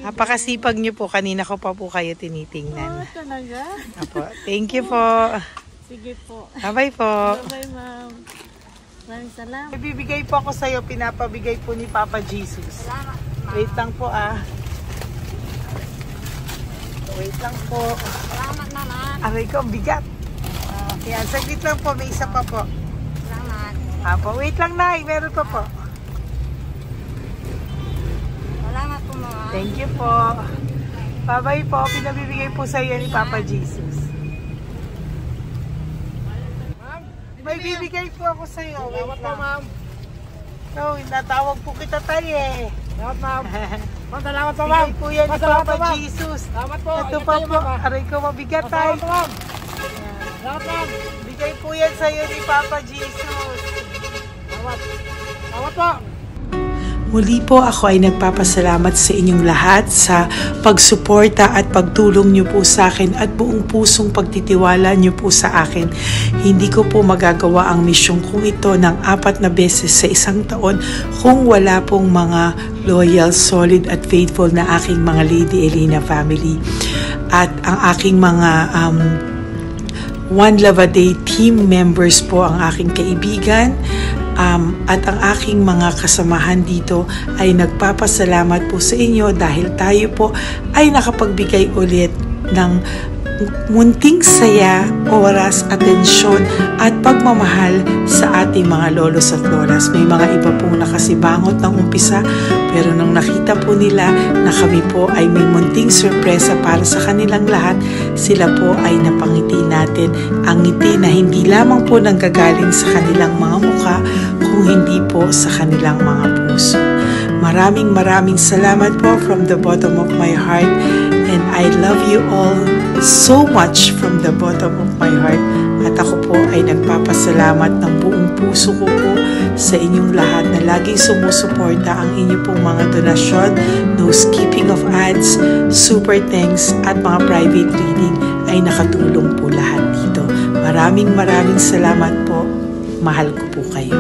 Napakasipag niyo po. Kanina ko pa po kayo tinitingnan. Talaga? Apo. Thank you po. Sige po. Bye-bye po. Bye, ma'am. Maraming salamat. Bibigay po ako sa'yo. Pinapabigay po ni Papa Jesus. Salamat, ma'am. Wait lang po Wait lang po. Salamat, ma'am. Aray ko, ang bigat. Yan, saglit lang po. May isa pa po. Salamat. Apo. Wait lang, Nay. Meron pa po. Salamat po, ma'am. Thank you po. Bye-bye po. Pinabibigay po sa'yo ni Papa Jesus. May bibigay po ako sa'yo. Salamat po, ma'am. No, natawag po kita tayo eh. Salamat, ma'am. Ma'am, salamat po, ma'am. Bigay po yan ni Papa Jesus. Salamat po. Ito pa po. Aray ko, mabigat tayo. Salamat po, ma'am. Salamat, ma'am. Bigay po yan sa'yo ni Papa Jesus. Salamat. Salamat po. Muli po ako ay nagpapasalamat sa inyong lahat sa pagsuporta at pagtulong niyo po sa akin at buong pusong pagtitiwala niyo po sa akin. Hindi ko po magagawa ang misyong kong ito ng 4 na beses sa isang taon kung wala pong mga loyal, solid at faithful na aking mga Lady Elena family. At ang aking mga One Love a Day team members po ang aking kaibigan. At ang aking mga kasamahan dito ay nagpapasalamat po sa inyo dahil tayo po ay nakapagbigay ulit ng munting saya, oras, atensyon at pagmamahal sa ating mga lolos at lolas. May mga iba pong nakasibangot ng umpisa pero nung nakita po nila na kami po ay may munting sorpresa para sa kanilang lahat, sila po ay napangiti natin. Ang ngiti na hindi lamang po nanggagaling sa kanilang mga mukha kung hindi po sa kanilang mga puso. Maraming salamat po from the bottom of my heart, and I love you all so much from the bottom of my heart. At ako po ay nagpapasalamat ng buong puso ko po sa inyong lahat na laging sumusuporta. Ang inyo pong mga donasyon, no skipping of ads, super thanks at mga private reading ay nakatulong po lahat dito. Maraming salamat po. Mahal ko po kayo.